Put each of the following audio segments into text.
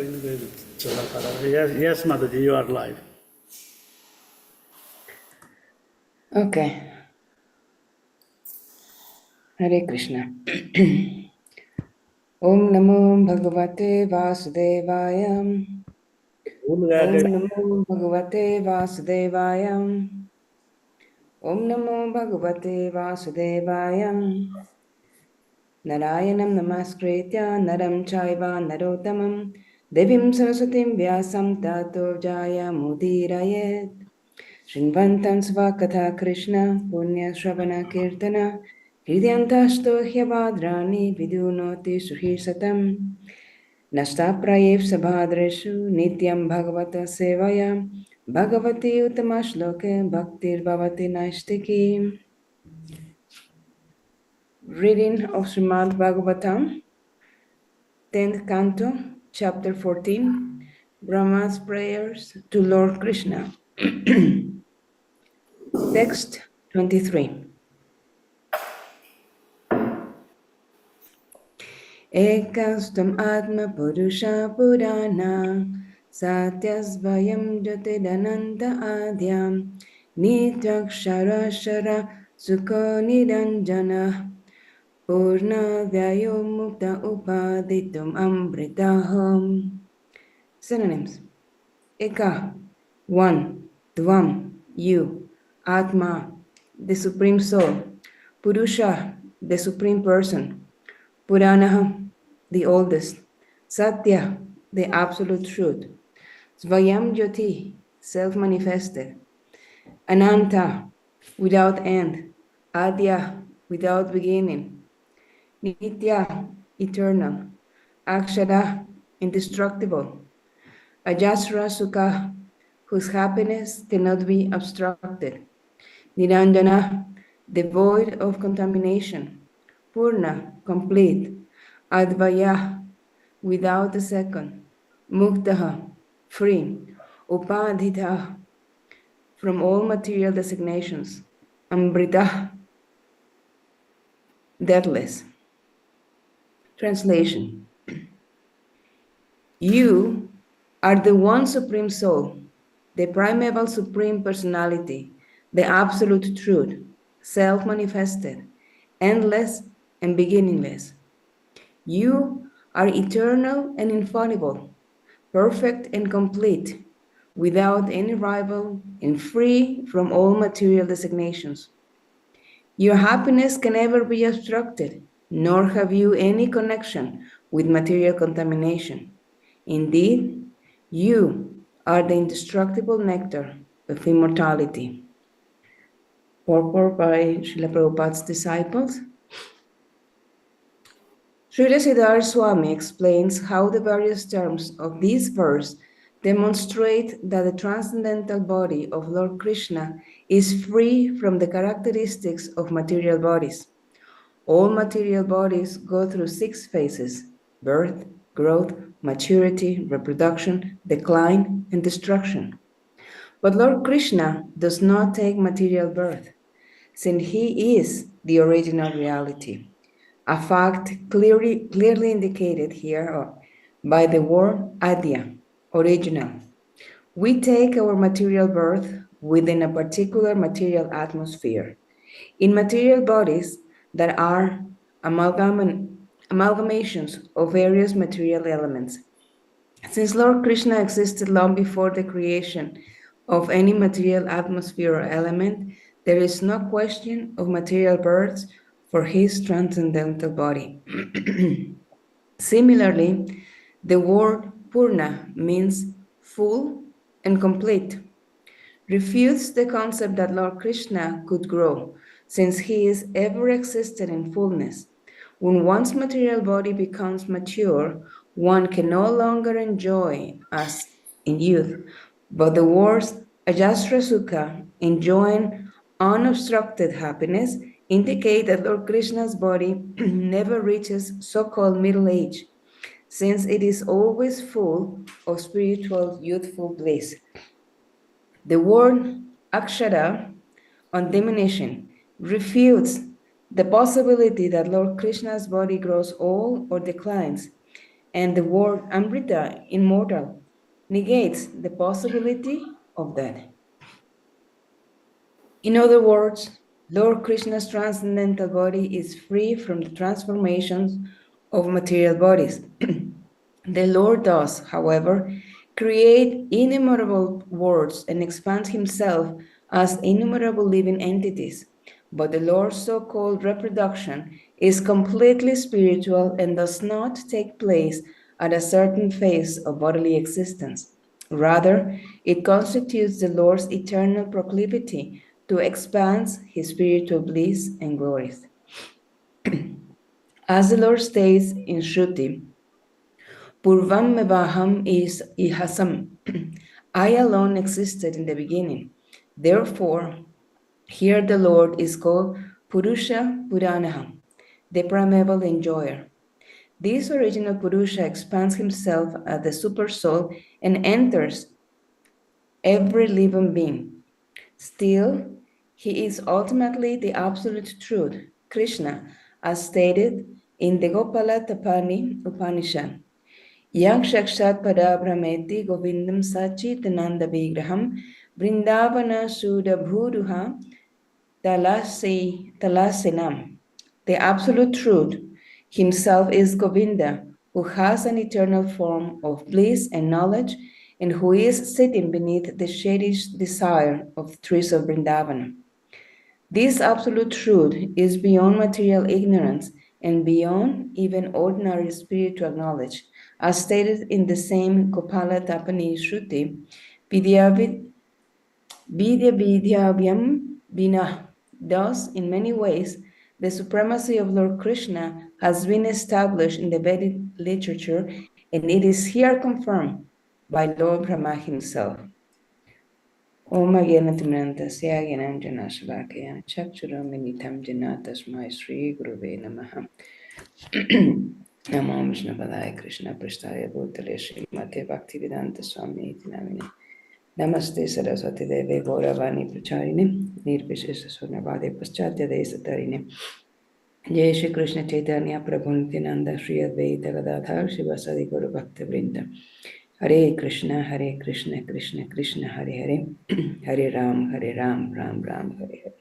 Yes, Mataji, you are live. Okay. Hare Krishna. Om Namo Bhagavate Vasudevaya. Om Namo Bhagavate Vasudevaya. Om Namo Bhagavate Vasudevaya. Narayanam Namaskritya Naram Chaiva Narottamam Devim Sarasatim Vyasam Tato Jaya Mudirayet. Shrinvantam Svakatha Krishna Punya Shravana Kirtana Hridyantasto Hyabadrani Vidunoti Suhisatam Nashtaprayev Sabhadreshu Nityam Bhagavata Sevaya Bhagavati Utamashloke Bhaktir Bhavati Naistiki. Reading of Srimad Bhagavatam, 10th Canto, Chapter 14, Brahma's Prayers to Lord Krishna. Text 23. Ekastam Atma Purusha Purana Satyasvayam Jyotidananda Adyam Nityakshara Shara Sukho Niranjana Purna Vyayo Mukta Upaditum Amritaham. Synonyms. Eka, one, Dvam, you, Atma, the Supreme Soul, Purusha, the Supreme Person, Puranaha, the oldest, Satya, the absolute truth, Svayam Jyoti, self-manifested, Ananta, without end, Adya, without beginning, Nitya, eternal, Akshara, indestructible, Ajasra Sukha, whose happiness cannot be obstructed, Niranjana, devoid of contamination, Purna, complete, Advaya, without a second, Muktaha, free, Upadhita, from all material designations, Amrita, deathless. Translation. You are the one Supreme Soul, the primeval Supreme Personality, the Absolute Truth, self-manifested, endless and beginningless. You are eternal and infallible, perfect and complete, without any rival and free from all material designations. Your happiness can never be obstructed, nor have you any connection with material contamination. Indeed, you are the indestructible nectar of immortality. Purport by Srila Prabhupada's disciples. Srila Siddhar Swami explains how the various terms of this verse demonstrate that the transcendental body of Lord Krishna is free from the characteristics of material bodies. All material bodies go through 6 phases: birth, growth, maturity, reproduction, decline, and destruction. But Lord Krishna does not take material birth, since he is the original reality, a fact clearly indicated here by the word adya, original. We take our material birth within a particular material atmosphere. In material bodies that are amalgamations of various material elements. Since Lord Krishna existed long before the creation of any material atmosphere or element, there is no question of material births for his transcendental body. Similarly, the word Purna means full and complete, refutes the concept that Lord Krishna could grow, since he is ever existed in fullness. When one's material body becomes mature, one can no longer enjoy as in youth, but the words Ajasra Sukha, enjoying unobstructed happiness, indicate that Lord Krishna's body never reaches so-called middle age, since it is always full of spiritual youthful bliss. The word akshara, on diminution, refutes the possibility that Lord Krishna's body grows old or declines, and the word Amrita, immortal, negates the possibility of death. In other words, Lord Krishna's transcendental body is free from the transformations of material bodies. The Lord does, however, create innumerable worlds and expand himself as innumerable living entities. But the Lord's so-called reproduction is completely spiritual and does not take place at a certain phase of bodily existence. Rather, it constitutes the Lord's eternal proclivity to expand his spiritual bliss and glories. As the Lord states in Shruti, Purvam mevaham is ihasam. I alone existed in the beginning. Therefore, here the Lord is called Purusha Puranaha, the primeval enjoyer. This original Purusha expands himself as the super soul and enters every living being. Still, he is ultimately the absolute truth, Krishna, as stated in the Gopala Tapani Upanishad. Yang Shakshat Padabhrameti Govindam Sachitananda Vigraham Vrindavana Sudha Bhuduha Talasinam. The absolute truth himself is Govinda, who has an eternal form of bliss and knowledge, and who is sitting beneath the shady desire of the trees of Vrindavana. This absolute truth is beyond material ignorance and beyond even ordinary spiritual knowledge, as stated in the same Gopala Tapani Shruti, Vidya Vidyavyam Vina. Thus, in many ways, the supremacy of Lord Krishna has been established in the Vedic literature, and it is here confirmed by Lord Brahma himself. Om Agyanatimantasya Gyananjana Shalakaya Chakchuraminitam Jana Tasmai Sri Guruve Namaha. Namo Vishnu Padaya Krishna Prasthaya Bhutale Srimate Bhaktivedanta Swami Iti Namine. Namaste Saraswati Deve Gauravani Pracharine Nirvishesha Swarnavade Paschatya Desatarine. Jai Shri Krishna Chaitanya Prabhu Nityananda Shri Advaita Gadadhar Shivasadi Guru Bhakta Vrinda. Hare Krishna Krishna Krishna Hare Hare Hare Ram Ram Ram Hare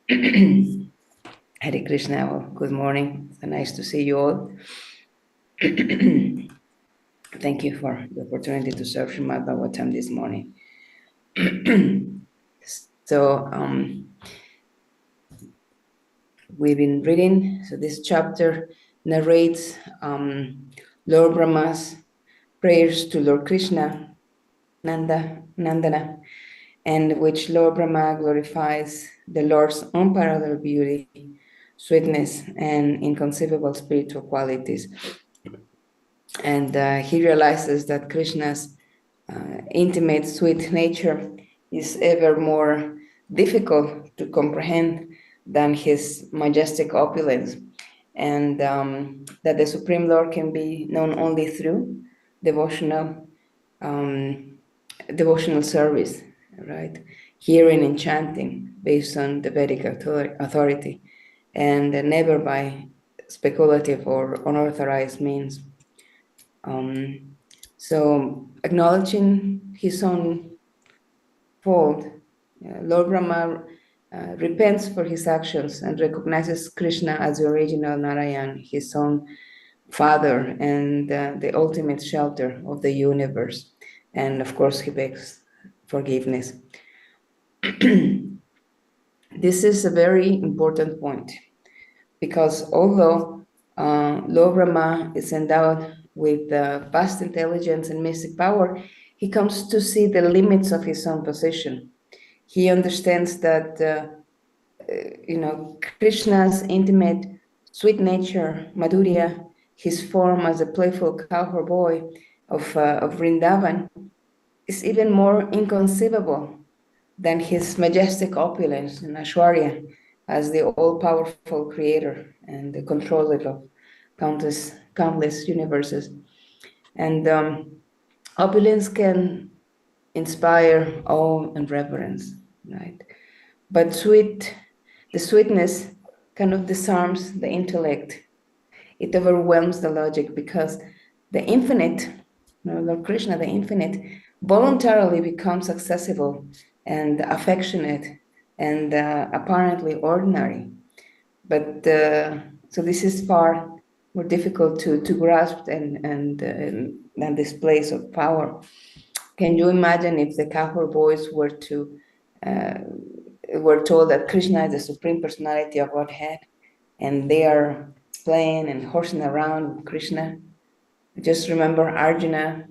Hare. Hare Krishna, well, good morning. It's nice to see you all. Thank you for the opportunity to serve Srimad Bhagavatam this morning. So we've been reading, so this chapter narrates Lord Brahma's prayers to Lord Krishna, Nandana, and which Lord Brahma glorifies the Lord's unparalleled beauty, sweetness, and inconceivable spiritual qualities. And he realizes that Krishna's intimate, sweet nature is ever more difficult to comprehend than his majestic opulence, and that the Supreme Lord can be known only through devotional service, right? Hearing and chanting based on the Vedic authority, and never by speculative or unauthorized means. So acknowledging his own fault, Lord Brahma repents for his actions and recognizes Krishna as the original Narayan, his own father and the ultimate shelter of the universe. And of course, he begs forgiveness. This is a very important point, because although Lord Brahma is endowed with vast intelligence and mystic power, he comes to see the limits of his own position. He understands that, Krishna's intimate, sweet nature, Madhurya, his form as a playful cowherd boy of Vrindavan, is even more inconceivable than his majestic opulence in Aishwarya as the all-powerful creator and the controller of countless universes. And opulence can inspire awe and reverence, right? But the sweetness kind of disarms the intellect. It overwhelms the logic, because the infinite, Lord Krishna, the infinite, voluntarily becomes accessible and affectionate and apparently ordinary. But so this is far more difficult to grasp than this place of power. Can you imagine if the Kahor boys were told that Krishna is the supreme personality of Godhead, and they are playing and horsing around with Krishna? Just remember Arjuna,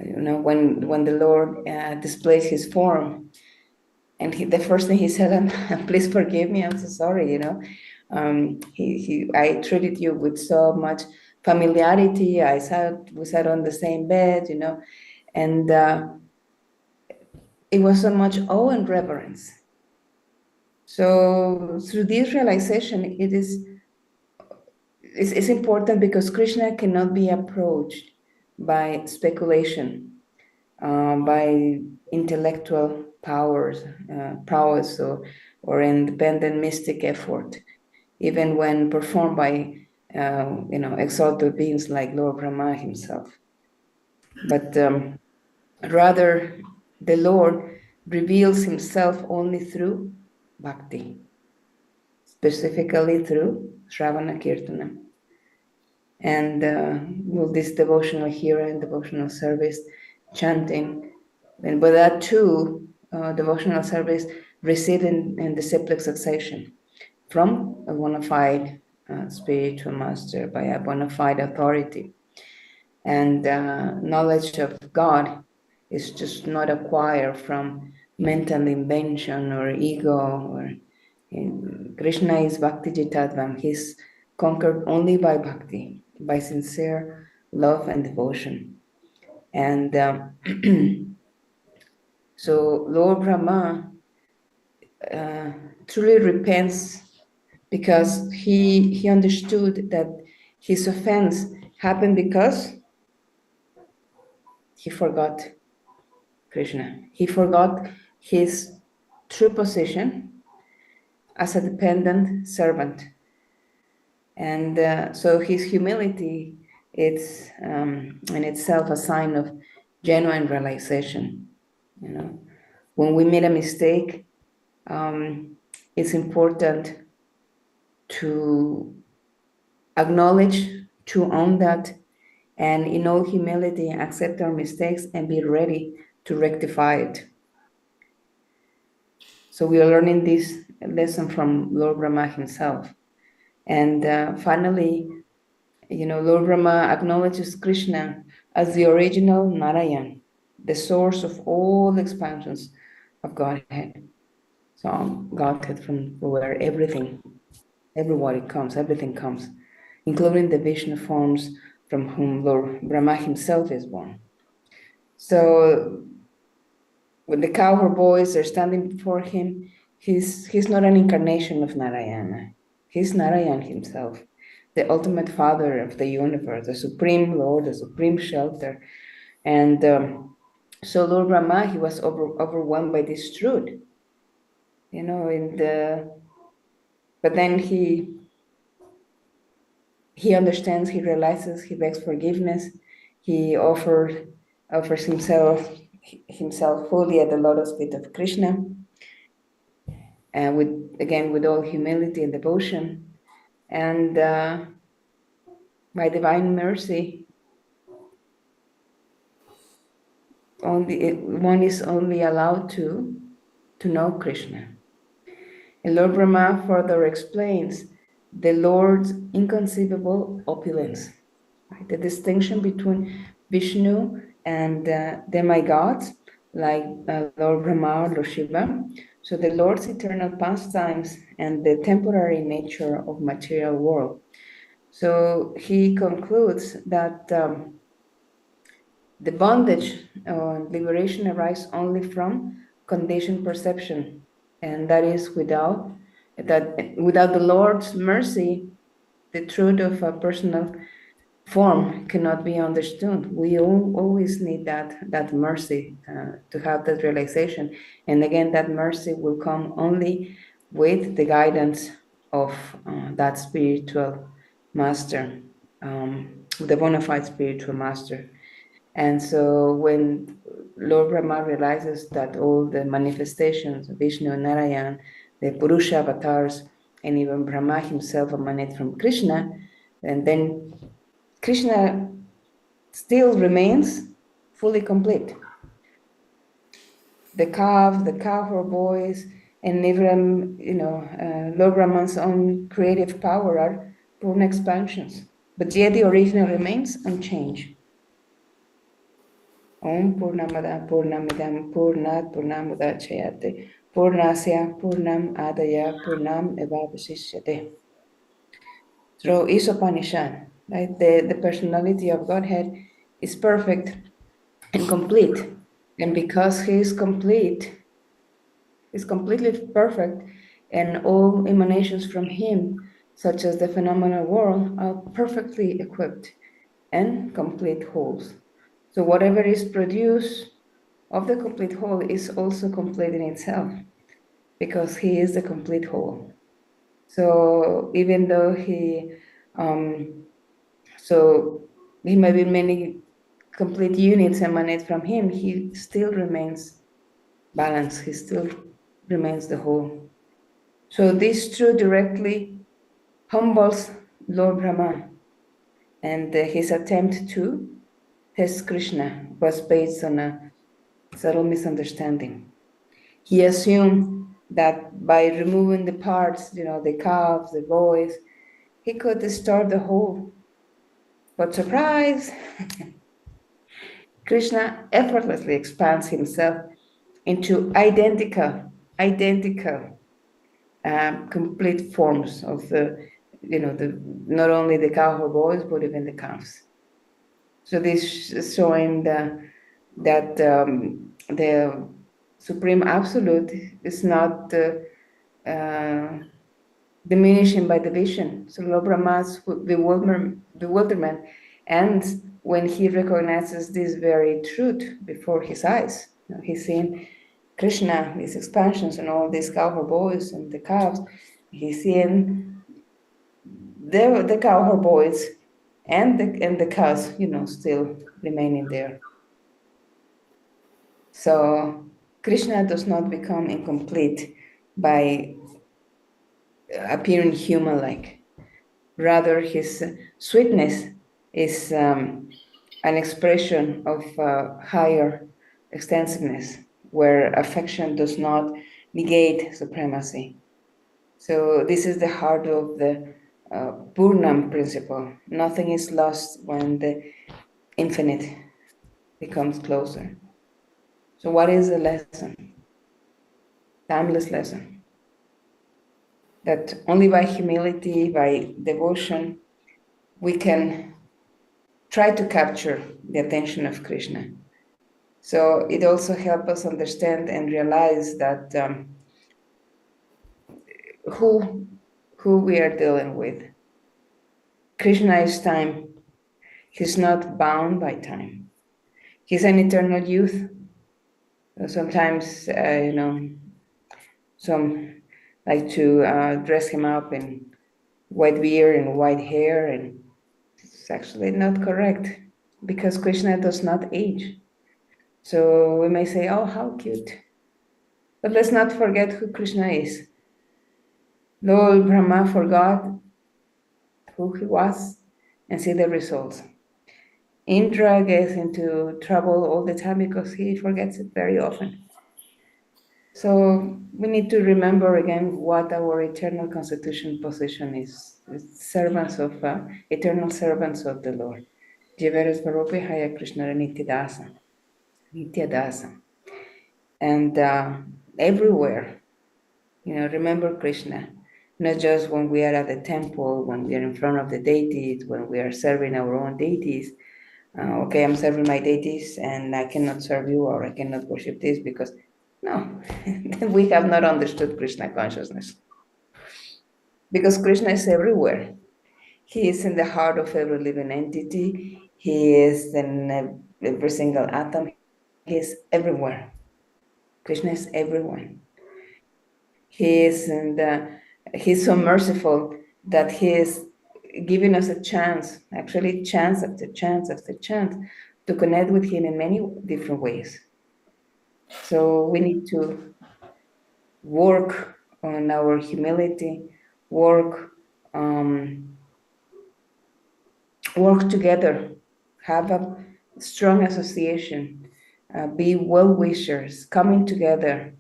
when the Lord displays his form, and the first thing he said, "Please forgive me. I'm so sorry." I treated you with so much familiarity. We sat on the same bed, and it was so much awe and reverence. So through this realization, it's important because Krishna cannot be approached by speculation, by intellectual prowess, or independent mystic effort, even when performed by exalted beings like Lord Brahma himself. But rather, the Lord reveals himself only through bhakti, specifically through Shravana Kirtana. And with this devotional hearing, devotional service, chanting, and by that too, devotional service received in disciplic succession from a bona fide spiritual master, by a bona fide authority. And knowledge of God is just not acquired from mental invention or ego. Krishna is Bhakti Jitadvam. He's conquered only by bhakti, by sincere love and devotion. And so Lord Brahma truly repents because he understood that his offense happened because he forgot Krishna. He forgot his true position as a dependent servant. And so his humility is in itself a sign of genuine realization. When we made a mistake, it's important to acknowledge, to own that, and in all humility, accept our mistakes and be ready to rectify it. So we are learning this lesson from Lord Brahma himself. And finally, Lord Brahma acknowledges Krishna as the original Narayan, the source of all expansions of Godhead. So Godhead, from where everything comes, including the Vishnu forms from whom Lord Brahma himself is born. So when the cowherd boys are standing before him, he's not an incarnation of Narayana. He's Narayan himself, the ultimate father of the universe, the supreme Lord, the supreme shelter. And so Lord Brahma, he was overwhelmed by this truth, but then he understands, he realizes, he begs forgiveness, he offers himself fully at the lotus feet of Krishna, and with all humility and devotion. And by divine mercy, one is only allowed to know Krishna. And Lord Brahma further explains the Lord's inconceivable opulence, right? The distinction between Vishnu and demigods like Lord Brahma or Lord Shiva. So the Lord's eternal pastimes and the temporary nature of material world. So he concludes that the bondage or liberation arises only from conditioned perception, and that is without the Lord's mercy, the truth of a personal form cannot be understood. We always need that mercy to have that realization, and again, that mercy will come only with the guidance of that spiritual master. the bona fide spiritual master. And so when Lord Brahma realizes that all the manifestations of Vishnu and Narayan, the Purusha avatars, and even Brahma himself emanate from Krishna, and then Krishna still remains fully complete. The calf, the cowherd boys, and even Lord Brahman's own creative power are Purna expansions, but yet the original remains unchanged. Om Purnamada Purnamidam Purnat Purnamudacayate Purnasya Purnam Adaya Purnam Evavasishyate. Through Isopanishad, right? The personality of Godhead is perfect and complete. And because he is complete, is completely perfect, and all emanations from him, such as the phenomenal world, are perfectly equipped and complete wholes. So whatever is produced of the complete whole is also complete in itself, because he is the complete whole. So even though he may be many complete units emanate from him, he still remains balanced. He still remains the whole. So this truth directly humbles Lord Brahma, and his attempt to test Krishna was based on a subtle misunderstanding. He assumed that by removing the parts, the calves, the boys, he could distort the whole. But surprise, Krishna effortlessly expands himself into identical, complete forms of not only the cowherd boys, but even the calves. So this is showing that the Supreme Absolute is not diminishing by division. So Lord Brahma's bewilderment ends when he recognizes this very truth before his eyes. He's seeing Krishna, these expansions, and all these cowherd boys and the calves. He's seeing the cowherd boys and the cows, still remaining there. So Krishna does not become incomplete by appearing human-like. Rather, his sweetness is an expression of higher extensiveness, where affection does not negate supremacy. So this is the heart of the Purnam principle. Nothing is lost when the infinite becomes closer. So what is the lesson? Timeless lesson. That only by humility, by devotion, we can try to capture the attention of Krishna. So it also helps us understand and realize that who we are dealing with. Krishna is time. He's not bound by time. He's an eternal youth. Sometimes, some like to dress him up in white beard and white hair, and it's actually not correct, because Krishna does not age. So we may say, oh, how cute. But let's not forget who Krishna is. Lord Brahma forgot who he was, and see the results. Indra gets into trouble all the time because he forgets it very often. So we need to remember again what our eternal constitution position is. It's servants of, eternal servants of the Lord. Jiveres Varopi Haya Krishna Nityadasa. Nityadasa. And everywhere, remember Krishna. Not just when we are at the temple, when we are in front of the deities, when we are serving our own deities. Okay, I'm serving my deities and I cannot serve you, or I cannot worship this because, no, we have not understood Krishna consciousness. Because Krishna is everywhere. He is in the heart of every living entity. He is in every single atom. He is everywhere. Krishna is everywhere. He's so merciful that he is giving us a chance, actually chance after chance after chance, to connect with him in many different ways. So we need to work on our humility, work together, have a strong association, be well-wishers, coming together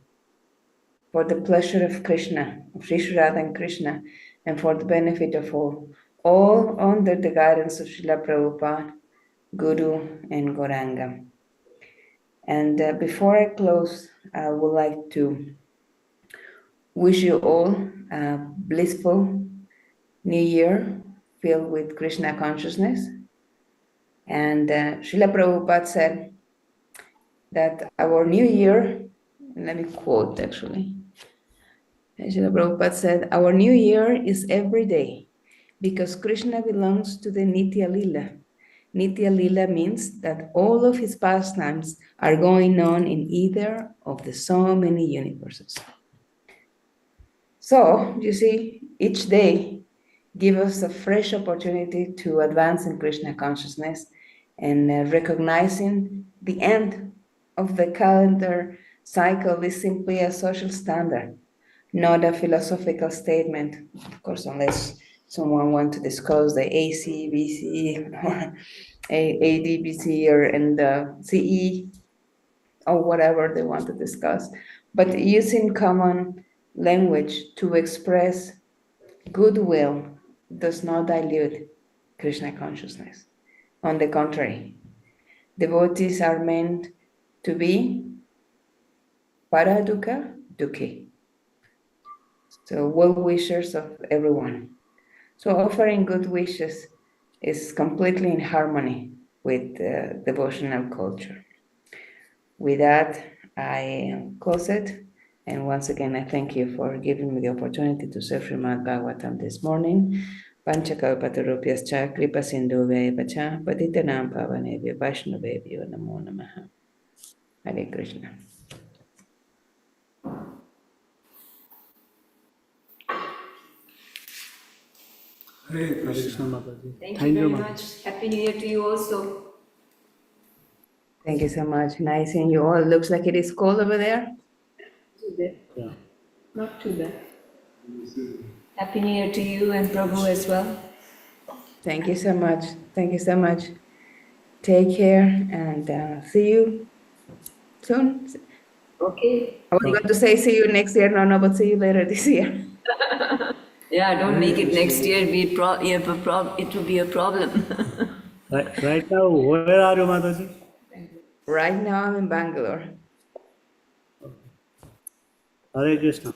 for the pleasure of Krishna, of Sri Radha and Krishna, and for the benefit of all under the guidance of Srila Prabhupada, Guru, and Gauranga. And before I close, I would like to wish you all a blissful New Year filled with Krishna consciousness. And Srila Prabhupada said that our New Year, let me quote actually. Srila Prabhupada said, our New Year is every day because Krishna belongs to the Nitya Lila. Nitya Lila means that all of his pastimes are going on in either of the so many universes. So, you see, each day gives us a fresh opportunity to advance in Krishna consciousness and recognizing the end of the calendar cycle is simply a social standard, not a philosophical statement, of course, unless someone wants to discuss the ACBC or ADBC or and the CE or whatever they want to discuss. But using common language to express goodwill does not dilute Krishna consciousness. On the contrary, devotees are meant to be paradukkha dukhi. So well-wishers of everyone. So offering good wishes is completely in harmony with devotional culture. With that, I close it. And once again, I thank you for giving me the opportunity to serve Srimad Bhagavatam this morning. Panchakalpatarupyascha kripa sindhuvya patitanam pavanebhyo vaishnavebhyo namo namaha. Hare Krishna. Hare Hare Krishna. Krishna Mataji. Thank you very much. Happy New Year to you also. Thank you so much. Nice seeing you all. It looks like it is cold over there. Yeah. Not too bad. Happy New Year to you and Prabhu as well. Thank you so much. Thank you so much. Take care and see you soon. Okay. I was going to say see you next year. No, but see you later this year. Yeah, don't make it next year. It will be a problem. Right now, where are you, Mataji? Right now I'm in Bangalore. Hare Krishna.